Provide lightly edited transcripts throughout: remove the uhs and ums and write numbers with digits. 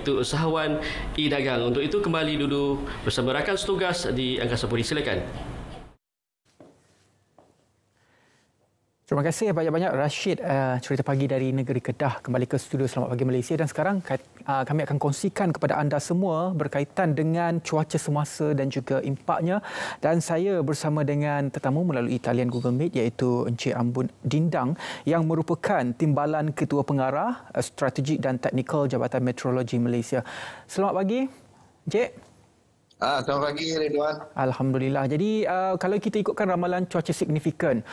Direktur Usahawan E-Dagang. Untuk itu kembali dulu bersama rakan setugas di Angkasa Puri. Silakan. Terima kasih banyak-banyak Rashid, cerita pagi dari negeri Kedah kembali ke studio Selamat Pagi Malaysia, dan sekarang kami akan kongsikan kepada anda semua berkaitan dengan cuaca semasa dan juga impaknya, dan saya bersama dengan tetamu melalui talian Google Meet iaitu Encik Ambun Dindang yang merupakan Timbalan Ketua Pengarah Strategik dan Teknikal Jabatan Meteorologi Malaysia. Selamat pagi Encik. Selamat pagi Ridwan. Alhamdulillah. Jadi kalau kita ikutkan ramalan cuaca signifikan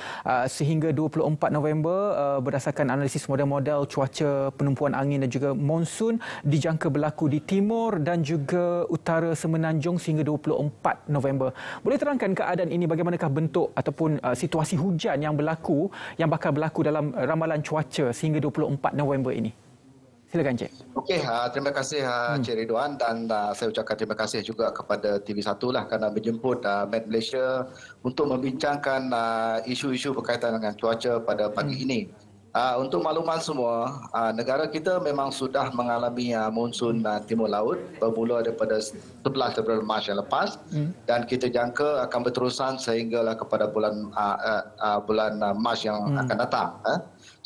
sehingga 24 November berdasarkan analisis model-model cuaca, penumpuan angin dan juga monsun dijangka berlaku di timur dan juga utara Semenanjung sehingga 24 November. Boleh terangkan keadaan ini, bagaimanakah bentuk ataupun situasi hujan yang bakal berlaku dalam ramalan cuaca sehingga 24 November ini? Silakan Cik. Okey, terima kasih Cik Ridwan, dan saya ucapkan terima kasih juga kepada TV1 lah kerana menjemput Met Malaysia untuk membincangkan isu-isu berkaitan dengan cuaca pada pagi ini. Untuk makluman semua, negara kita memang sudah mengalami monsun timur laut bermula daripada 11 Mac yang lepas, dan kita jangka akan berterusan sehinggalah kepada bulan Mac yang akan datang.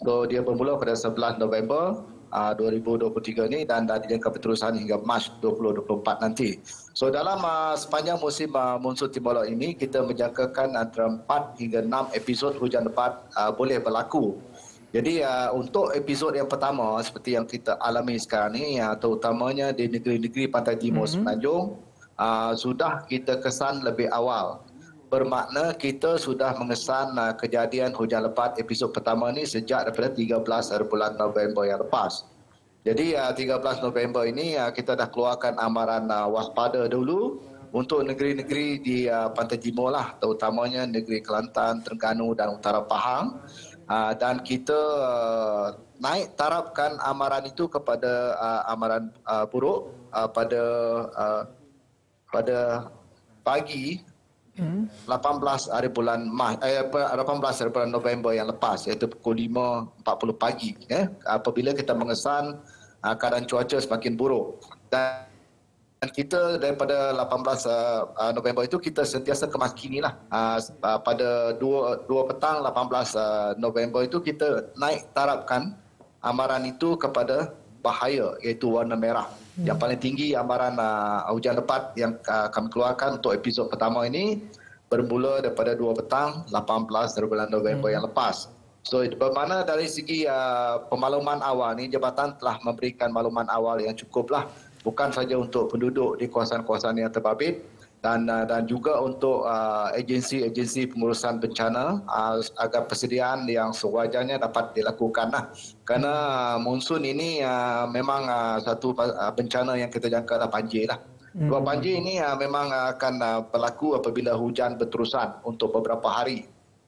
So dia bermula pada 11 November 2023 ni dan dijangka berterusan hingga Mac 2024 nanti. So dalam sepanjang musim monsun timur laut ini, kita menjangkakan antara 4 hingga 6 episod hujan lebat boleh berlaku. Jadi untuk episod yang pertama seperti yang kita alami sekarang ni, terutamanya di negeri-negeri pantai timur Semenanjung, sudah kita kesan lebih awal. Bermakna kita sudah mengesan kejadian hujan lebat episod pertama ni sejak daripada 13 bulan November yang lepas. Jadi 13 November ini kita dah keluarkan amaran waspada dulu untuk negeri-negeri di pantai timur lah, terutamanya negeri Kelantan, Terengganu dan Utara Pahang. Dan kita naik tarafkan amaran itu kepada amaran buruk pada pagi 18 hari bulan November yang lepas, iaitu pukul 5.40 pagi, apabila kita mengesan keadaan cuaca semakin buruk. Dan kita daripada 18 November itu kita sentiasa kemakinilah. Pada 2 petang 18 November itu kita naik tarafkan amaran itu kepada bahaya, iaitu warna merah. Yang paling tinggi amaran hujan lebat yang kami keluarkan untuk episod pertama ini bermula daripada 2 petang 18 bulan November yang lepas. So bermakna dari segi pemakluman awal ni, jabatan telah memberikan makluman awal yang cukuplah, bukan saja untuk penduduk di kawasan-kawasan yang terbabit dan juga untuk agensi-agensi pengurusan bencana agar persediaan yang sewajarnya dapat dilakukan lah. Kerana monsun ini memang satu bencana yang kita jangka adalah banjir lah. Dua banjir ini memang akan berlaku apabila hujan berterusan untuk beberapa hari.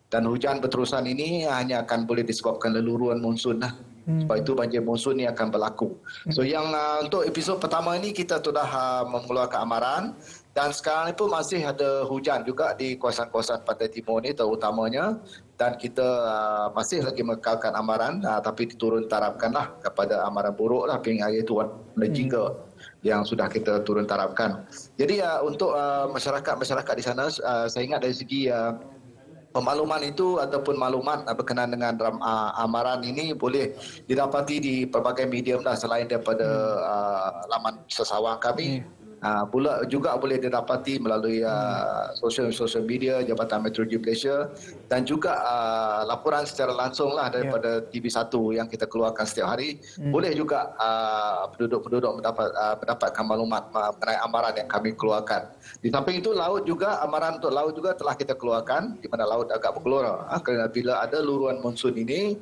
Dan hujan berterusan ini hanya akan boleh disebabkan leluruan monsun lah. Sebab itu banjir monsun ini akan berlaku. So yang untuk episod pertama ini kita sudah mengeluarkan amaran, dan sekarang ini pun masih ada hujan juga di kawasan-kawasan pantai timur ini terutamanya, dan kita masih lagi mengekalkan amaran, tapi diturun tarafkanlah kepada amaran buruk lah, iaitu warna jingga yang sudah kita turun tarafkan. Jadi untuk masyarakat di sana, saya ingat dari segi pemakluman itu ataupun maklumat berkenaan dengan amaran ini boleh didapati di pelbagai medium dah selain daripada laman sesawang kami. Pula juga boleh didapati melalui sosial media Jabatan Meteorologi Malaysia, dan juga laporan secara langsung lah daripada TV1 yang kita keluarkan setiap hari. Boleh juga penduduk-penduduk mendapatkan maklumat mengenai amaran yang kami keluarkan. Di samping itu, amaran untuk laut juga telah kita keluarkan, di mana laut agak bergelora. Kerana bila ada luruan monsun ini,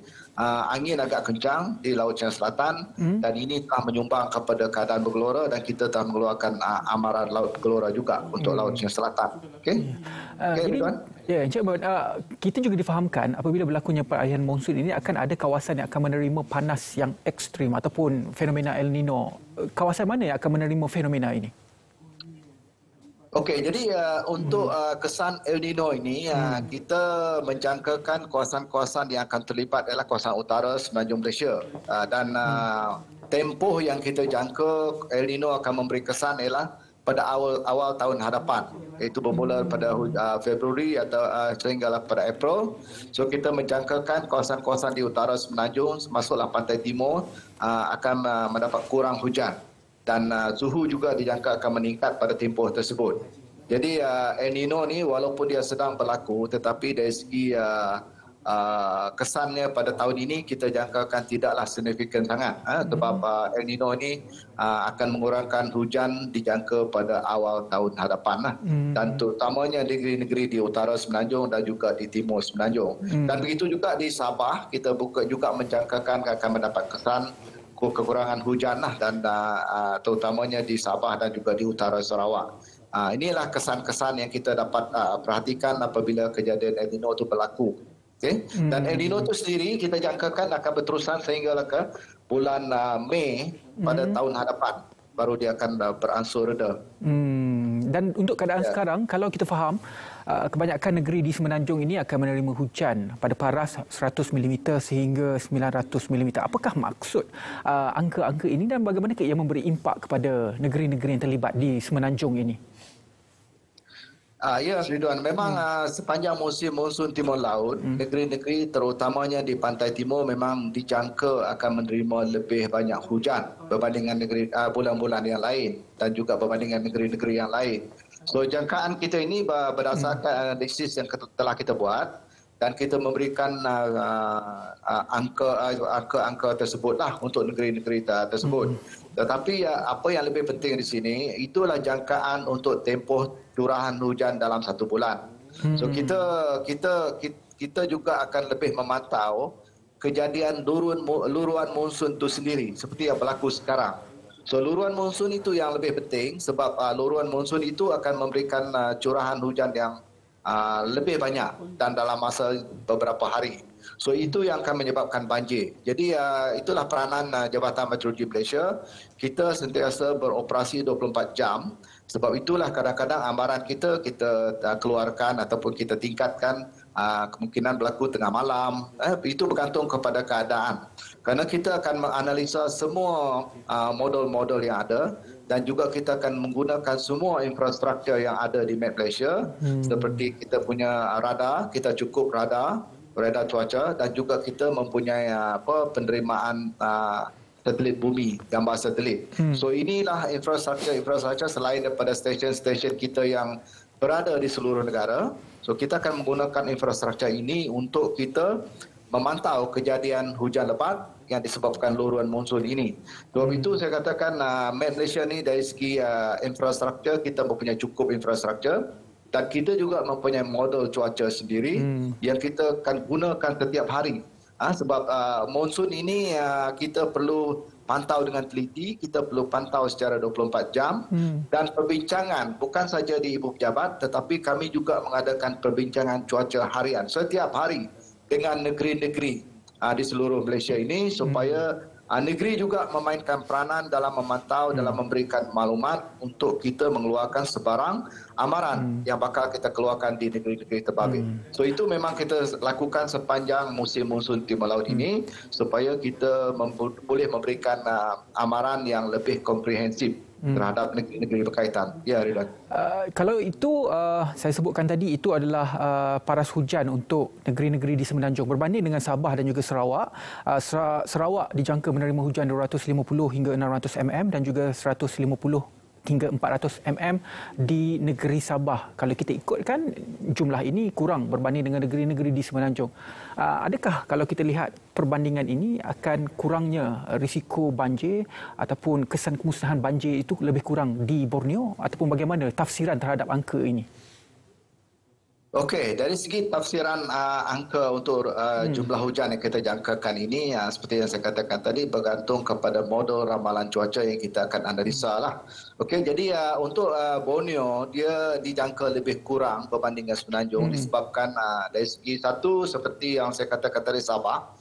angin agak kencang di Laut China Selatan, dan ini telah menyumbang kepada keadaan bergelora, dan kita telah mengeluarkan amaran laut bergelora juga untuk Laut China Selatan. Okey. Jadi, Encik Ambun, kita juga difahamkan apabila berlakunya perayaan monsun ini akan ada kawasan yang akan menerima panas yang ekstrim ataupun fenomena El Nino. Kawasan mana yang akan menerima fenomena ini? Okey, jadi untuk kesan El Nino ini kita menjangkakan kawasan-kawasan yang akan terlibat adalah kawasan utara Semenanjung Malaysia. Dan tempoh yang kita jangka El Nino akan memberi kesan ialah pada awal tahun hadapan, iaitu bermula pada Februari atau sehinggalah pada April. So kita menjangkakan kawasan-kawasan di utara Semenanjung masuklah pantai timur akan mendapat kurang hujan. Dan suhu juga dijangka akan meningkat pada tempoh tersebut. Jadi El Nino ni walaupun dia sedang berlaku, tetapi dari segi kesannya pada tahun ini kita jangkakan tidaklah signifikan sangat. Sebab El Nino ini akan mengurangkan hujan dijangka pada awal tahun hadapan. Dan terutamanya negeri-negeri di utara Semenanjung dan juga di timur Semenanjung. Dan begitu juga di Sabah, kita juga menjangkakan akan mendapat kesan kekurangan hujan dan terutamanya di Sabah dan juga di utara Sarawak. Inilah kesan-kesan yang kita dapat perhatikan apabila kejadian El Nino itu berlaku. Okay? Dan El Nino itu sendiri kita jangkakan akan berterusan sehingga ke bulan Mei pada tahun hadapan. Baru dia akan beransur reda. Dan untuk keadaan sekarang, kalau kita faham, kebanyakan negeri di Semenanjung ini akan menerima hujan pada paras 100 mm sehingga 900 mm. Apakah maksud angka-angka ini dan bagaimanakah ia memberi impak kepada negeri-negeri yang terlibat di Semenanjung ini? Ya, Ridwan. Memang sepanjang musim monsun timur laut, negeri-negeri terutamanya di pantai timur memang dijangka akan menerima lebih banyak hujan berbandingan negeri bulan-bulan yang lain dan juga berbandingan negeri-negeri yang lain. So jangkaan kita ini berdasarkan analisis yang telah kita buat dan kita memberikan angka-angka tersebutlah untuk negeri-negeri tersebut. Tetapi apa yang lebih penting di sini itulah jangkaan untuk tempoh curahan hujan dalam satu bulan. So kita juga akan lebih memantau kejadian luruan monsun itu sendiri seperti yang berlaku sekarang. So luruan monsun itu yang lebih penting sebab luruan monsun itu akan memberikan curahan hujan yang lebih banyak dan dalam masa beberapa hari. So itu yang akan menyebabkan banjir. Jadi itulah peranan Jabatan Meteorologi Malaysia. Kita sentiasa beroperasi 24 jam. Sebab itulah kadang-kadang amaran kita keluarkan ataupun kita tingkatkan kemungkinan berlaku tengah malam. Itu bergantung kepada keadaan. Kerana kita akan menganalisa semua model-model yang ada dan juga kita akan menggunakan semua infrastruktur yang ada di Met Malaysia seperti kita punya radar, kita cukup radar cuaca dan juga kita mempunyai penerimaan satelit bumi, gambar satelit. So inilah infrastruktur selain daripada stesen-stesen kita yang berada di seluruh negara. So kita akan menggunakan infrastruktur ini untuk kita memantau kejadian hujan lebat yang disebabkan luruan monsun ini. Sebab itu saya katakan Met Malaysia ni dari segi infrastruktur kita mempunyai cukup infrastruktur dan kita juga mempunyai model cuaca sendiri yang kita akan gunakan setiap hari. Sebab monsun ini kita perlu pantau dengan teliti, kita perlu pantau secara 24 jam dan perbincangan bukan saja di Ibu Pejabat tetapi kami juga mengadakan perbincangan cuaca harian setiap hari dengan negeri-negeri di seluruh Malaysia ini supaya negeri juga memainkan peranan dalam memantau, dalam memberikan maklumat untuk kita mengeluarkan sebarang amaran yang bakal kita keluarkan di negeri-negeri terbabit. So itu memang kita lakukan sepanjang musim monsun timur laut ini supaya kita boleh memberikan amaran yang lebih komprehensif terhadap negeri-negeri berkaitan. Ya, Ridwan. Kalau itu saya sebutkan tadi itu adalah paras hujan untuk negeri-negeri di Semenanjung berbanding dengan Sabah dan juga Sarawak. Sarawak dijangka menerima hujan 250 hingga 600 mm dan juga 150 hingga 400 mm di negeri Sabah. Kalau kita ikutkan jumlah ini kurang berbanding dengan negeri-negeri di Semenanjung. Adakah kalau kita lihat perbandingan ini akan kurangnya risiko banjir ataupun kesan kemusnahan banjir itu lebih kurang di Borneo ataupun bagaimana tafsiran terhadap angka ini? Okey, dari segi tafsiran angka untuk jumlah hujan yang kita jangkakan ini, seperti yang saya katakan tadi, bergantung kepada model ramalan cuaca yang kita akan analisa lah. Okey, jadi untuk Borneo, dia dijangka lebih kurang berbanding dengan Semenanjung disebabkan dari segi satu, seperti yang saya katakan tadi Sabah.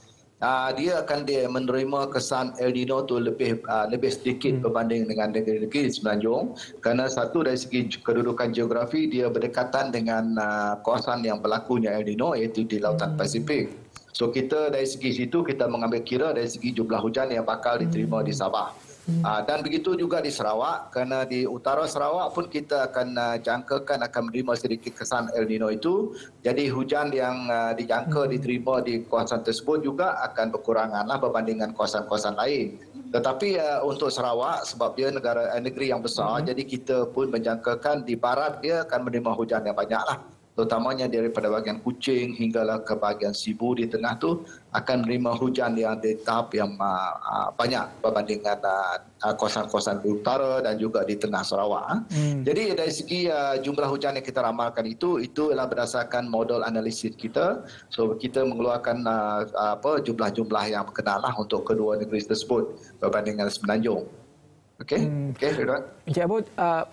dia menerima kesan El Nino tu lebih sedikit berbanding dengan negeri-negeri di Semenanjung, kerana satu dari segi kedudukan geografi dia berdekatan dengan kawasan yang berlakunya El Nino, iaitu di Lautan Pasifik. So kita dari segi situ kita mengambil kira dari segi jumlah hujan yang bakal diterima di Sabah. Dan begitu juga di Sarawak, kerana di utara Sarawak pun kita akan jangkakan akan menerima sedikit kesan El Nino itu. Jadi hujan yang dijangka diterima di kawasan tersebut juga akan berkuranganlah berbandingkan kawasan-kawasan lain. Tetapi untuk Sarawak, sebab dia negeri yang besar, jadi kita pun menjangkakan di barat dia akan menerima hujan yang banyaklah. Terutamanya daripada bahagian Kuching hinggalah ke bahagian Sibu di tengah tu akan menerima hujan yang di tahap yang banyak berbandingkan kawasan-kawasan di utara dan juga di tengah Sarawak. Jadi dari segi jumlah hujan yang kita ramalkan itu ialah berdasarkan model analisis kita. So kita mengeluarkan jumlah-jumlah yang berkenaan lah untuk kedua negeri tersebut berbandingkan Semenanjung. Okey, Ridwan. Encik Ambon,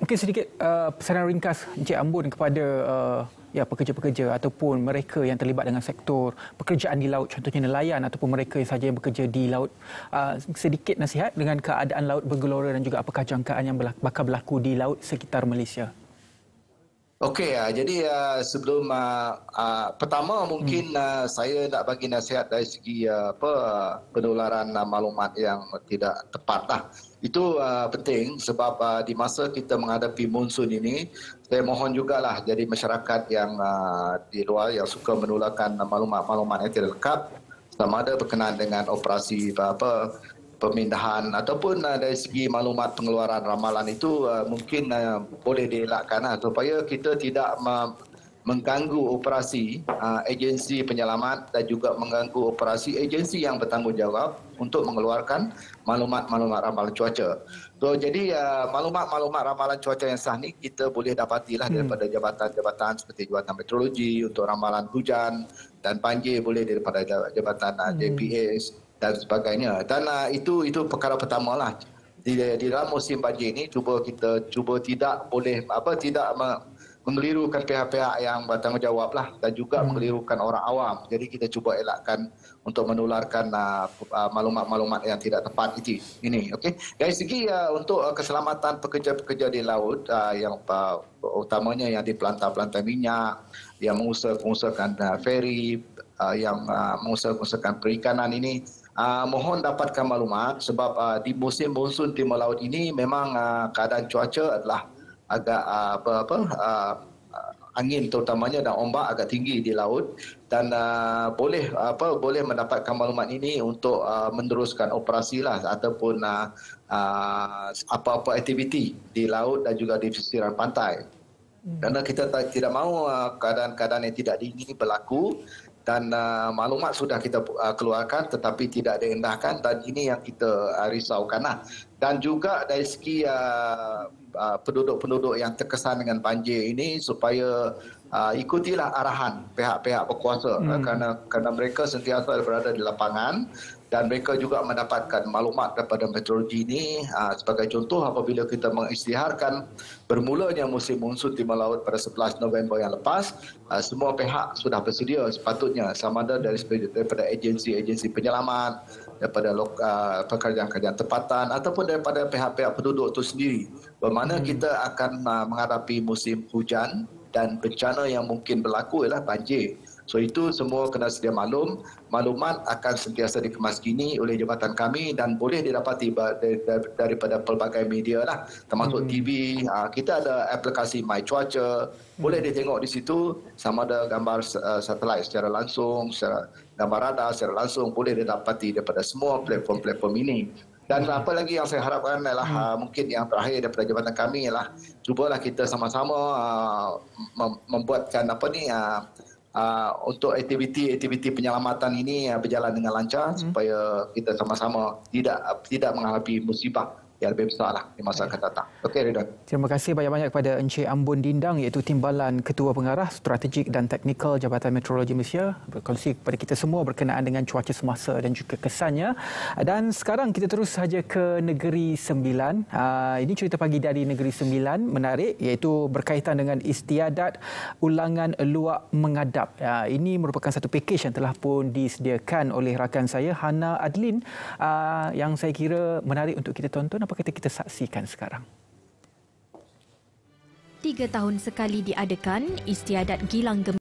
mungkin sedikit pesanan ringkas Encik Ambon kepada pekerja-pekerja ataupun mereka yang terlibat dengan sektor pekerjaan di laut, contohnya nelayan ataupun mereka yang sahaja yang bekerja di laut. Sedikit nasihat dengan keadaan laut bergelora dan juga apakah jangkaan yang bakal berlaku di laut sekitar Malaysia. Okey, jadi sebelum pertama mungkin saya nak bagi nasihat dari segi penularan maklumat yang tidak tepat lah. Itu penting sebab di masa kita menghadapi monsun ini, saya mohon jugalah jadi masyarakat yang di luar yang suka menularkan maklumat-maklumat yang tidak lengkap, sama ada berkenaan dengan operasi pemindahan ataupun dari segi maklumat pengeluaran ramalan itu mungkin boleh dielakkan supaya kita tidak mengganggu operasi agensi penyelamat dan juga mengganggu operasi agensi yang bertanggungjawab untuk mengeluarkan maklumat-maklumat ramalan cuaca. So, jadi maklumat-maklumat ramalan cuaca yang sah ni kita boleh dapatilah daripada jabatan-jabatan seperti Jabatan Meteorologi untuk ramalan hujan dan banjir, boleh daripada Jabatan JPS dan sebagainya. Dan itu perkara pertamalah. Di dalam musim banjir ini cuba tidak boleh tidak mengelirukan pihak-pihak yang bertanggungjawab lah dan juga mengelirukan orang awam. Jadi kita cuba elakkan untuk menularkan maklumat-maklumat yang tidak tepat ini. Okey. Dari segi untuk keselamatan pekerja-pekerja di laut yang utamanya yang di pelantar-pelantar minyak, yang mengusahakan feri, yang mengusahakan perikanan ini, mohon dapatkan maklumat sebab di musim monsun timur laut ini memang keadaan cuaca adalah agak angin terutamanya dan ombak agak tinggi di laut dan boleh mendapatkan maklumat ini untuk meneruskan operasi lah ataupun apa-apa aktiviti di laut dan juga di pesisir pantai. Kerana kita tidak mahu keadaan-keadaan yang tidak diingini berlaku dan maklumat sudah kita keluarkan tetapi tidak diendahkan dan ini yang kita risaukanlah. Dan juga dari segi penduduk-penduduk yang terkesan dengan banjir ini supaya ikutilah arahan pihak-pihak berkuasa kerana mereka sentiasa berada di lapangan dan mereka juga mendapatkan maklumat daripada meteorologi ini. Sebagai contoh, apabila kita mengisytiharkan bermulanya musim monsun timur laut pada 11 November yang lepas, semua pihak sudah bersedia sepatutnya sama ada daripada agensi-agensi penyelamat, daripada pekerjaan-pekerjaan tempatan ataupun daripada pihak-pihak penduduk itu sendiri. Bermakna kita akan menghadapi musim hujan dan bencana yang mungkin berlaku ialah banjir. So itu semua kena sedia maklum. Maklumat akan sentiasa dikemaskini oleh jabatan kami dan boleh didapati daripada pelbagai media lah, termasuk TV. Kita ada aplikasi My Cuaca, boleh ditengok di situ sama ada gambar satelit secara langsung, gambar radar secara langsung, boleh didapati daripada semua platform-platform ini. Dan apa lagi yang saya harapkan adalah mungkin yang terakhir daripada jabatan kami ialah cubalah kita sama-sama membuatkan untuk aktiviti penyelamatan ini berjalan dengan lancar supaya kita sama-sama tidak menghadapi musibah yang lebih besar lah di masa akan datang. Okey, Ridwan. Terima kasih banyak-banyak kepada Encik Ambon Dindang iaitu Timbalan Ketua Pengarah Strategik dan Teknikal Jabatan Meteorologi Malaysia berkongsi kepada kita semua berkenaan dengan cuaca semasa dan juga kesannya. Dan sekarang kita terus saja ke Negeri Sembilan. Ini cerita pagi dari Negeri Sembilan menarik iaitu berkaitan dengan istiadat ulangan luak mengadap. Ini merupakan satu pakej yang telah pun disediakan oleh rakan saya Hana Adlin yang saya kira menarik untuk kita tonton. Apa kata kita saksikan sekarang? 3 tahun sekali diadakan istiadat Gilang Gemilang